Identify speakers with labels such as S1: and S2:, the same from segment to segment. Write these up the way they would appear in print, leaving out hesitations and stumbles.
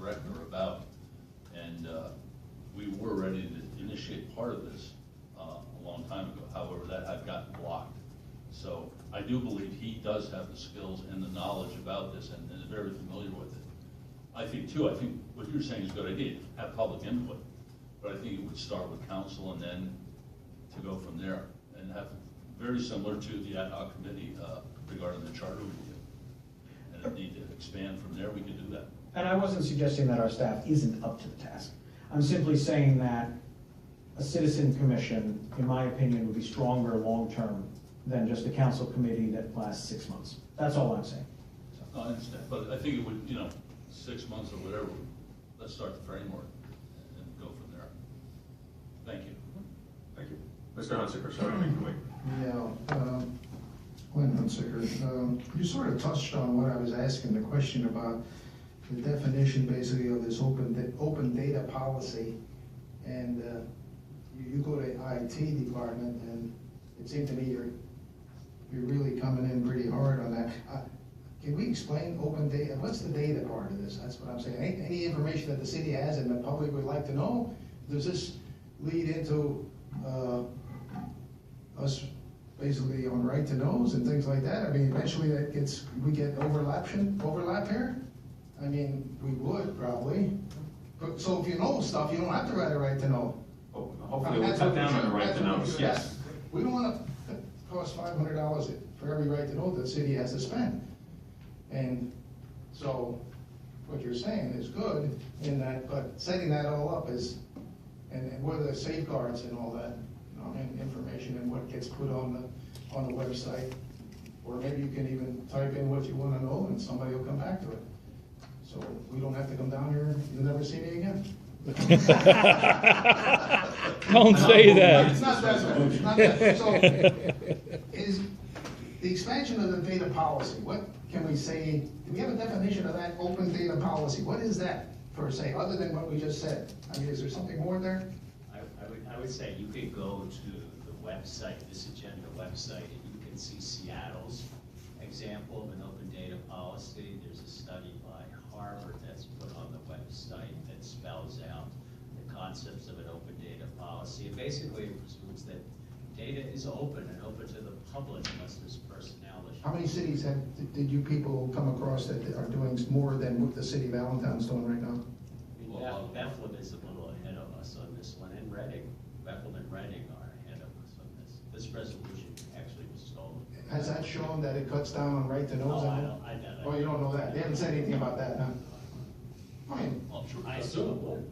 S1: director about. And we were ready to initiate part of this a long time ago. However, that had gotten blocked. So I do believe he does have the skills and the knowledge about this and is very familiar with it. I think what you're saying is a good idea, have public input. But I think it would start with council and then to go from there and have very similar to the ad hoc committee regarding the charter review. And if need to expand from there, we could do that.
S2: And I wasn't suggesting that our staff isn't up to the task. I'm simply saying that a citizen commission, in my opinion, would be stronger long-term than just a council committee that lasts 6 months. That's all I'm saying.
S1: I understand, but I think it would, 6 months or whatever, let's start the framework and go from there. Thank you.
S3: Thank you. Mr. Hunsaker, sorry, make you wait.
S4: Yeah, Glenn Hunsaker, you sort of touched on what I was asking, the question about the definition basically of this open data policy. And you go to IT department and it seemed to me you're really coming in pretty hard on that. Can we explain open data? What's the data part of this? That's what I'm saying. Any information that the city has and the public would like to know, does this lead into us basically on right to knows and things like that? I mean, eventually we get overlap here? I mean, we would probably. But, so if you know stuff, you don't have to write a right to know.
S3: Hopefully we'll cut down on the right to know, yes.
S4: We don't want to cost $500 for every right to know that the city has to spend. And so what you're saying is good in that, but setting that all up is, and what are the safeguards and all that, and information and what gets put on the website. Or maybe you can even type in what you want to know and somebody will come back to it. So we don't have to come down here and you'll never see me again.
S5: Don't say that.
S4: It's not that bad. It's not that. So is the expansion of the data policy, what can we say, do we have a definition of that open data policy? What is that per se, other than what we just said? I mean, is there something more there?
S6: I would say you could go to the website, this agenda website, and you can see Seattle's example of an open data policy. There's a study by Harvard that's put on the website that spells out the concepts of an open data policy. And basically it presumes that data is open and open to the public unless there's personnel issues.
S4: How many cities did you people come across that are doing more than what the city of Allentown's doing right now?
S6: Bethlehem is a little ahead of us on this one, and Reading, Bethlehem and Reading are ahead of us on this. This resolution actually was stolen.
S4: Has that shown that it cuts down on right to know?
S6: Oh,
S4: you don't know that? They haven't said anything about that, huh? I mean,
S6: I assume it would.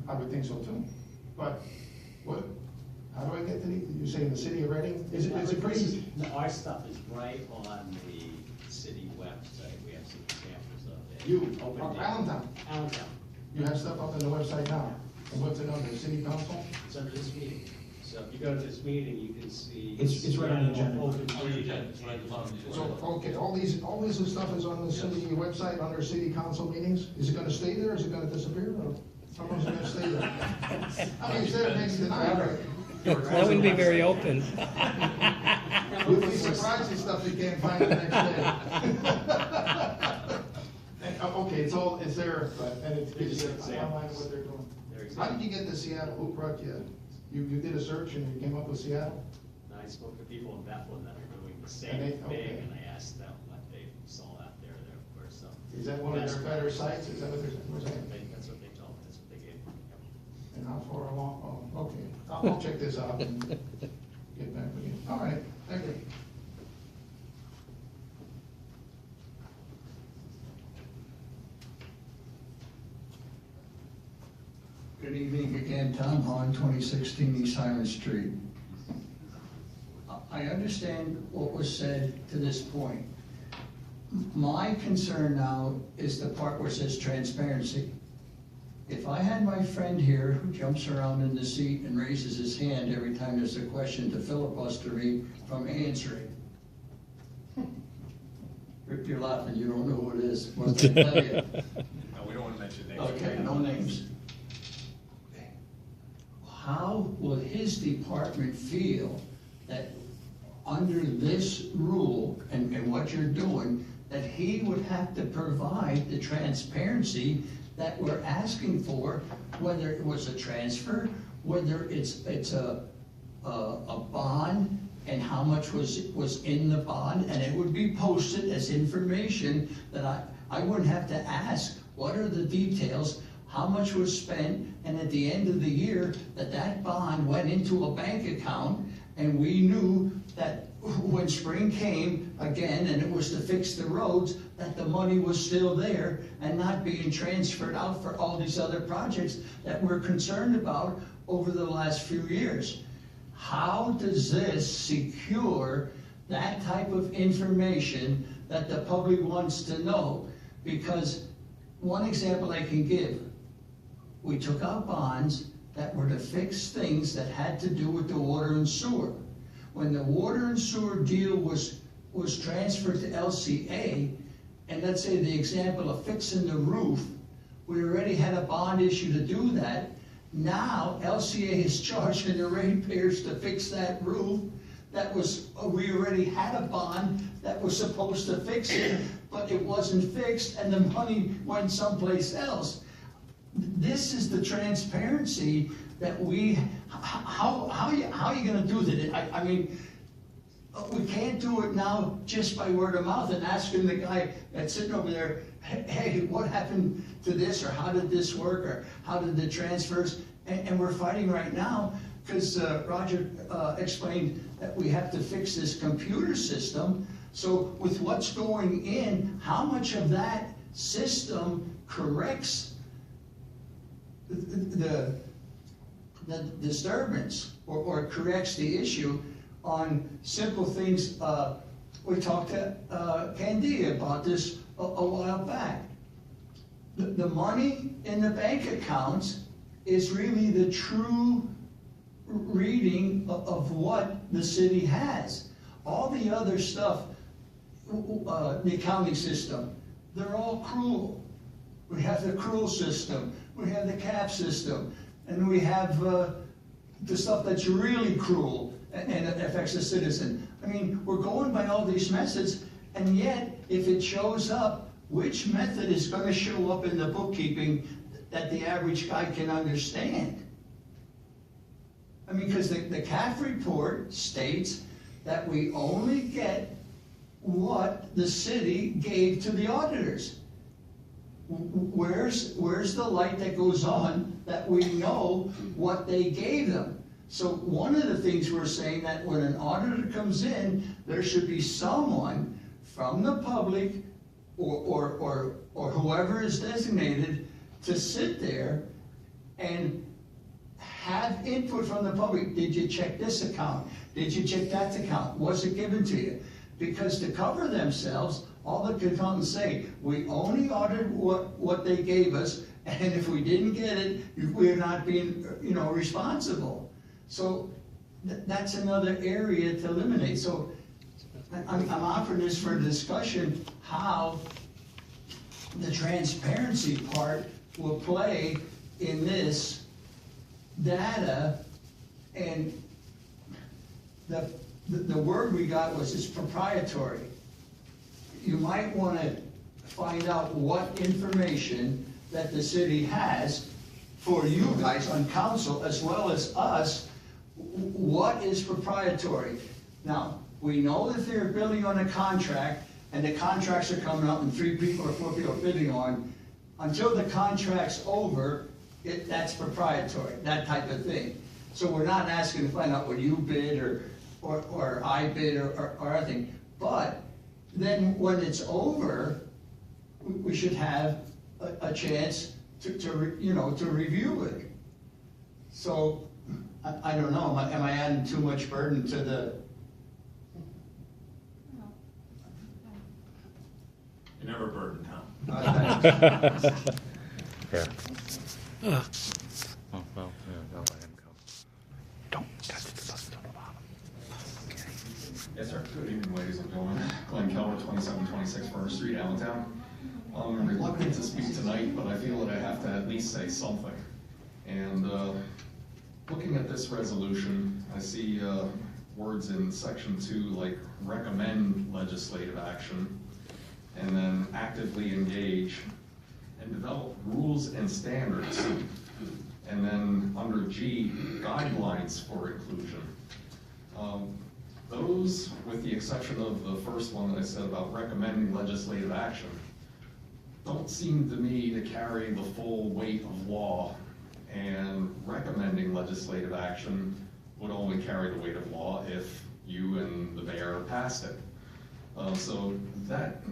S4: I would think so too. But what? How do I get to you saying the city of Reading? Is it pretty?
S6: No, our stuff is right on the city website. We have some examples of it.
S4: Allentown.
S6: Allentown.
S4: You have stuff up on the website now. And what's it under? City council?
S6: It's under this meeting. So if you go to this meeting, you can see.
S2: It's right on the agenda.
S1: It's right at the bottom.
S4: So, okay, all these stuff is on the city website under city council meetings? Is it gonna stay there? Is it gonna disappear? Or how long is it gonna stay there? I mean, it's there next to tonight.
S5: That wouldn't be very open.
S4: We'll be surprised at stuff you can't find the next day. And, okay, it's there, and it's online what they're doing. How did you get to Seattle? Who brought you? You did a search and you came up with Seattle?
S6: I spoke to people in Bethlehem that are doing the same
S4: And they-
S6: thing,
S4: okay.
S6: and I asked them what they saw out there. There were some.
S4: Is that one of their better sites? Is that what they're saying?
S6: That's what they told me. That's what they gave me.
S4: And how far along? Oh, okay. I'll check this out and get back with you. All right, thank you.
S7: Good evening again, Tom Hahn, 2016 East Highland Street. I understand what was said to this point. My concern now is the part where it says transparency. If I had my friend here who jumps around in the seat and raises his hand every time there's a question to filibuster me from answering. You're laughing, you don't know who it is. What did I tell you?
S3: No, we don't want to mention names.
S7: Okay, no names. How will his department feel that under this rule and what you're doing, that he would have to provide the transparency that we're asking for, whether it was a transfer, whether it's a bond, and how much was in the bond, and it would be posted as information that I wouldn't have to ask, what are the details, how much was spent, and at the end of the year, that bond went into a bank account, and we knew that when spring came again, and it was to fix the roads, that the money was still there and not being transferred out for all these other projects that we're concerned about over the last few years. How does this secure that type of information that the public wants to know? Because one example I can give, we took out bonds that were to fix things that had to do with the water and sewer. When the water and sewer deal was transferred to LCA, and let's say the example of fixing the roof, we already had a bond issue to do that. Now LCA is charging the ratepayers to fix that roof. We already had a bond that was supposed to fix it, but it wasn't fixed, and the money went someplace else. This is the transparency that how are you going to do that? I mean, we can't do it now just by word of mouth and asking the guy that's sitting over there, hey, what happened to this, or how did this work, or how did the transfers? And we're fighting right now because Roger explained that we have to fix this computer system. So with what's going in, how much of that system corrects the disturbance or corrects the issue on simple things? We talked to Candia about this a while back. The money in the bank accounts is really the true reading of what the city has. All the other stuff, the accounting system, they're all cruel. We have the accrual system, we have the cap system, and we have the stuff that's really cruel and affects the citizen. I mean, we're going by all these methods, and yet, if it shows up, which method is going to show up in the bookkeeping that the average guy can understand? I mean, because the CAF report states that we only get what the city gave to the auditors. Where's the light that goes on that we know what they gave them? So one of the things we're saying, that when an auditor comes in, there should be someone from the public or whoever is designated to sit there and have input from the public. Did you check this account? Did you check that account? Was it given to you? Because to cover themselves, all the accountants say, we only audited what they gave us, and if we didn't get it, we're not being, responsible. So that's another area to eliminate. So I'm offering this for discussion, how the transparency part will play in this data. And the word we got was it's proprietary. You might want to find out what information that the city has for you guys on council as well as us, what is proprietary. Now, we know that they're bidding on a contract, and the contracts are coming up and 3 people or 4 people are bidding on. Until the contract's over, that's proprietary, that type of thing. So we're not asking to find out what you bid or I bid or anything. But then when it's over, we should have a chance to review it. So I don't know, am I adding too much burden to the?
S3: You're never burdened, Tom.
S8: Yeah. Oh, well, yeah, I'll let him go. Don't touch the dust on the bottom.
S9: Yes, sir. Good evening, ladies and gentlemen. Glenn Keller, 2726 First Street, Allentown. I'm reluctant to speak tonight, but I feel that I have to at least say something. And looking at this resolution, I see words in section 2 like recommend legislative action, and then actively engage and develop rules and standards. And then under G, guidelines for inclusion. Those, with the exception of the first one that I said about recommending legislative action, don't seem to me to carry the full weight of law, and recommending legislative action would only carry the weight of law if you and the mayor passed it. So that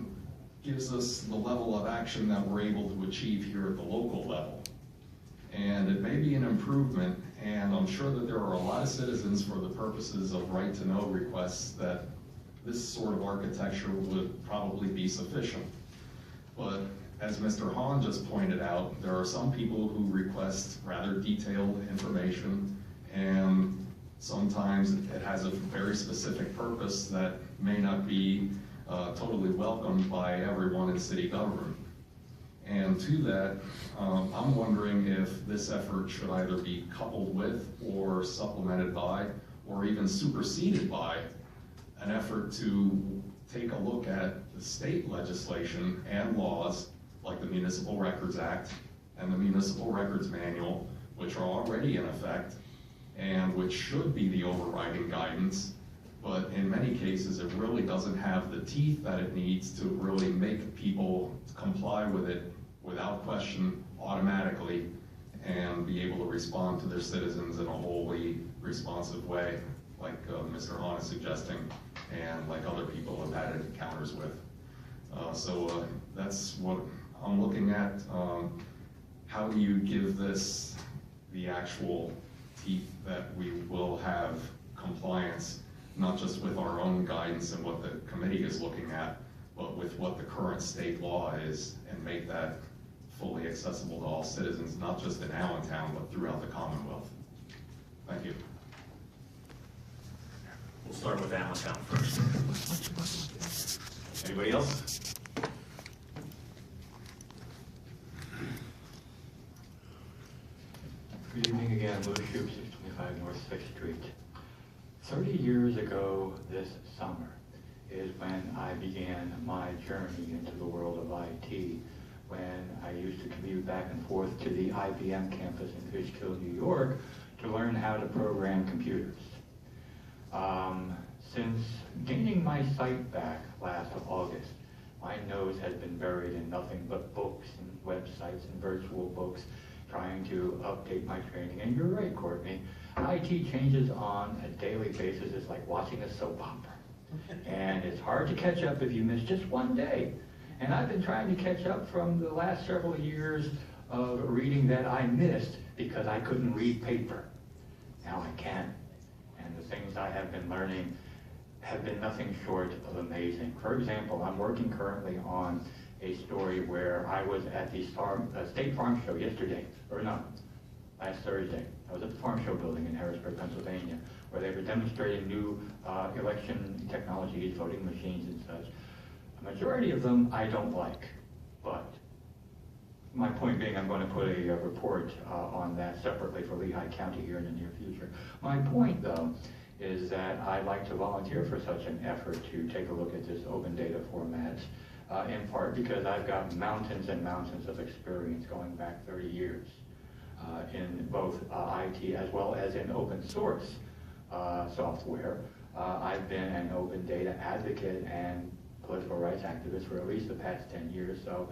S9: gives us the level of action that we're able to achieve here at the local level. And it may be an improvement, and I'm sure that there are a lot of citizens, for the purposes of right-to-know requests, that this sort of architecture would probably be sufficient. But as Mr. Hahn just pointed out, there are some people who request rather detailed information, and sometimes it has a very specific purpose that may not be totally welcomed by everyone in city government. And to that, I'm wondering if this effort should either be coupled with, or supplemented by, or even superseded by an effort to take a look at the state legislation and laws like the Municipal Records Act and the Municipal Records Manual, which are already in effect and which should be the overriding guidance, but in many cases it really doesn't have the teeth that it needs to really make people comply with it without question automatically and be able to respond to their citizens in a wholly responsive way, like Mr. Hahn is suggesting, and like other people have had encounters with. So that's what I'm looking at. How do you give this the actual teeth that we will have compliance, not just with our own guidance and what the committee is looking at, but with what the current state law is, and make that fully accessible to all citizens, not just in Allentown, but throughout the Commonwealth. Thank you.
S3: We'll start with Allentown first. Anybody else?
S10: Good evening again, Louis Shoup, 625 North 6th Street. 30 years ago this summer is when I began my journey into the world of IT, when I used to commute back and forth to the IBM campus in Fishkill, New York, to learn how to program computers. Since gaining my sight back last August, my nose has been buried in nothing but books and websites and virtual books, trying to update my training. And you're right, Courtney, IT changes on a daily basis. It's like watching a soap opera. And it's hard to catch up if you miss just one day. And I've been trying to catch up from the last several years of reading that I missed because I couldn't read paper. Now I can. And the things I have been learning have been nothing short of amazing. For example, I'm working currently on a story where I was at the State Farm Show yesterday, or no, last Thursday. I was at the Farm Show building in Harrisburg, Pennsylvania, where they were demonstrating new election technologies, voting machines and such. A majority of them I don't like, but my point being, I'm going to put a report on that separately for Lehigh County here in the near future. My point, though, is that I'd like to volunteer for such an effort to take a look at this open data format, in part because I've got mountains and mountains of experience going back 30 years in both IT as well as in open source software. I've been an open data advocate and political rights activist for at least the past 10 years, so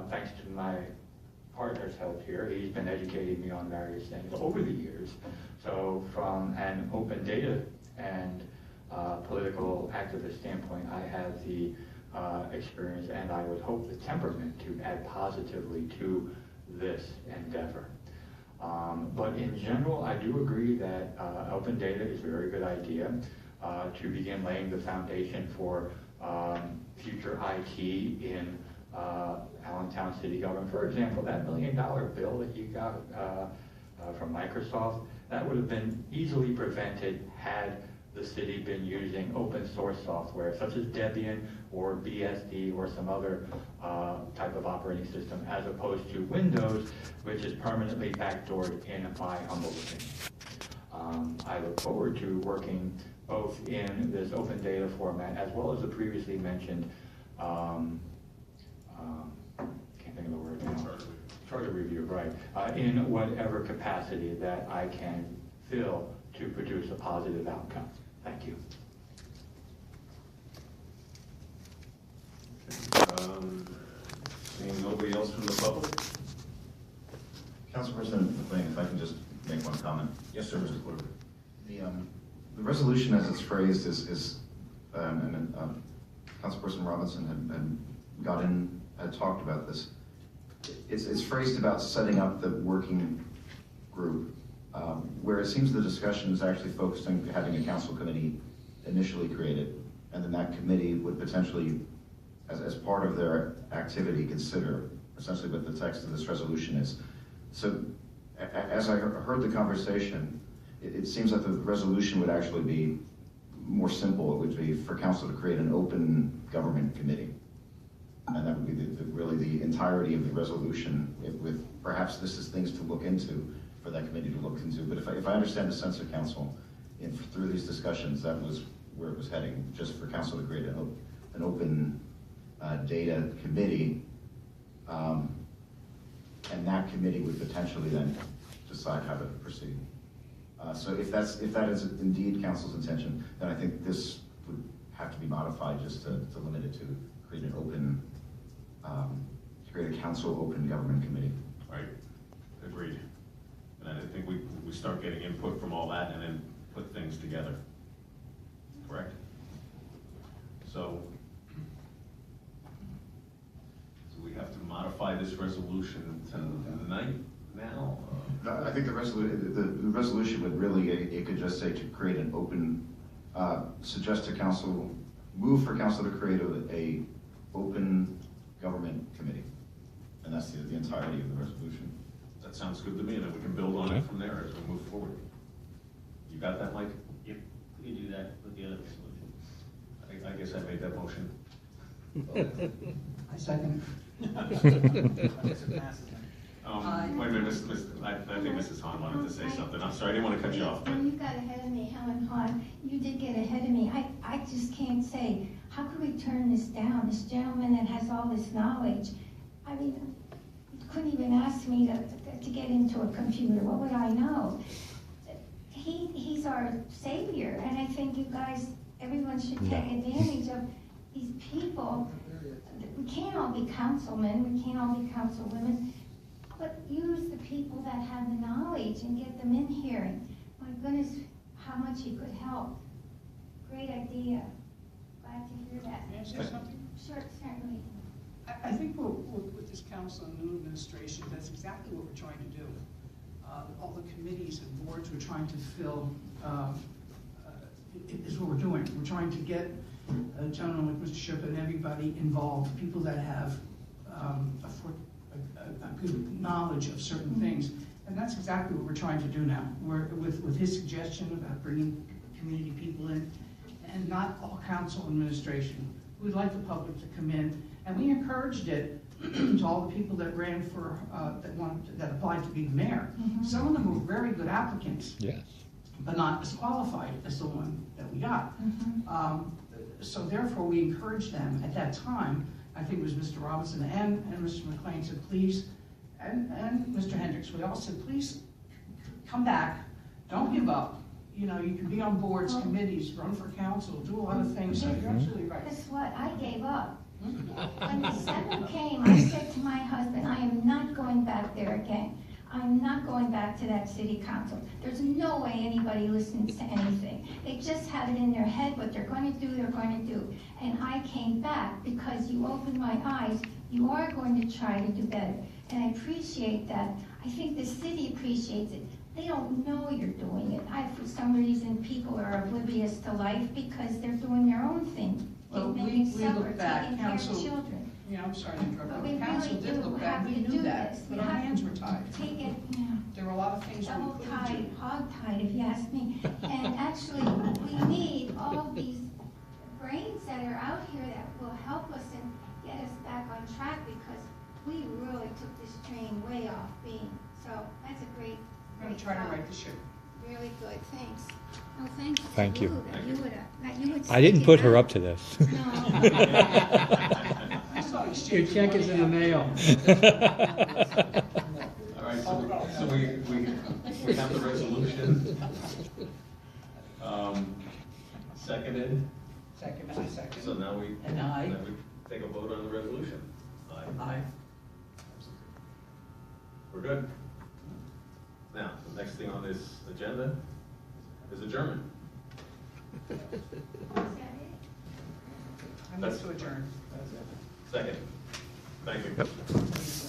S10: thanks to my partner's help here, he's been educating me on various things over the years. So from an open data and political activist standpoint, I have the experience and I would hope the temperament to add positively to this endeavor. But in general, I do agree that open data is a very good idea to begin laying the foundation for future IT in Allentown City Government. For example, that $1 million bill that you got from Microsoft, that would have been easily prevented had the city been using open source software such as Debian or BSD or some other type of operating system, as opposed to Windows, which is permanently backdoored in my humble opinion. I look forward to working both in this open data format as well as the previously mentioned, can't think of the word now. charter review, right, in whatever capacity that I can fill to produce a positive outcome. Thank you.
S3: Seeing nobody else from the public?
S11: Council President McLean, if I can just make one comment.
S3: Yes, sir, Mr. Clerk.
S11: The resolution as it's phrased is Councilperson Robinson had talked about this. It's phrased about setting up the working group, where it seems the discussion is actually focused on having a council committee initially created, and then that committee would potentially, as part of their activity, consider essentially what the text of this resolution is. So as I heard the conversation, it seems that the resolution would actually be more simple. It would be for council to create an open government committee. And that would be really the entirety of the resolution, with perhaps this is things to look into for that committee to look into. But if I understand the sense of council, through these discussions, that was where it was heading, just for council to create an open data committee, and that committee would potentially then decide how to proceed. So if that is indeed council's intention, then I think this would have to be modified just to limit it to create an open, to create a council open government committee.
S3: Right, agreed. And I think we start getting input from all that and then put things together. Correct? So we have to modify this resolution tonight now?
S11: I think the resolution would really, it could just say to create an open, suggest to council, move for council to create a open government committee. And that's the entirety of the resolution.
S3: That sounds good to me, and then we can build on it from there as we move forward. You got that, Mike?
S6: Yep, we can do that with the other resolution.
S3: I guess I made that motion.
S7: I second.
S3: Wait a minute, I think Mrs. Hahn wanted to say something. I'm sorry, I didn't want to cut you off.
S12: When you got ahead of me, Helen Hahn, you did get ahead of me. I just can't say, how could we turn this down? This gentleman that has all this knowledge, I mean, you couldn't even ask me to get into a computer. What would I know? He's our savior, and I think you guys, everyone should take advantage of these people. We can't all be councilmen, we can't all be councilwomen, but use the people that have the knowledge and get them in here. And my goodness, how much he could help. Great idea. Glad to hear that.
S13: May I say something?
S12: Sure, certainly.
S13: I think with this council and new administration, that's exactly what we're trying to do. All the committees and boards we're trying to fill is what we're doing. We're trying to get a gentleman like Mr. Shipp and everybody involved, people that have a good knowledge of certain things. And that's exactly what we're trying to do now. We're with his suggestion about bringing community people in, and not all council administration. We'd like the public to come in, and we encouraged it to all the people that ran for, that applied to be the mayor. Some of them were very good applicants.
S5: Yes.
S13: But not as qualified as the one that we got. So therefore, we encouraged them at that time. I think it was Mr. Robinson and Mr. McLean said, please, and Mr. Hendricks, we all said, please come back, don't give up. You know, you can be on boards, committees, run for council, do a lot of things, so you're absolutely right.
S12: Guess what? I gave up. When December came, I said to my husband, I am not going back there again. I'm not going back to that city council. There's no way anybody listens to anything. They just have it in their head what they're going to do, they're going to do. And I came back because you opened my eyes. You are going to try to do better. And I appreciate that. I think the city appreciates it. They don't know you're doing it. For some reason, people are oblivious to life because they're doing their own thing.
S13: Well, we look back, council,
S12: children.
S13: Yeah, I'm sorry to interrupt,
S12: But
S13: but
S12: we
S13: council
S12: really
S13: did
S12: do
S13: look back,
S12: have
S13: we
S12: to
S13: knew
S12: do
S13: that,
S12: this.
S13: but
S12: We
S13: our
S12: have
S13: hands
S12: to
S13: were tied.
S12: Take it,
S13: There were a lot of things we
S12: double
S13: couldn't
S12: tied,
S13: do.
S12: hog tied, if you ask me. And actually, we need all of these brains that are out here that will help us and get us back on track, because we really took this train way off beam. So that's a great,
S13: I'm gonna try to right the ship.
S12: Really good, thanks. Oh, thanks. to
S5: Thank you.
S12: That you would
S5: I didn't
S12: stick
S5: put
S12: it
S5: her
S12: out.
S5: up to this.
S12: No.
S13: I saw
S7: Your check is in the mail.
S3: All right, so we have the resolution. Seconded,
S13: Second, I second.
S3: so now we.
S13: And aye.
S3: Now we take a vote on the resolution. Aye.
S13: Aye.
S3: We're good. Now, the next thing on this agenda is adjournment.
S13: I move to adjourn.
S3: Second. Thank you.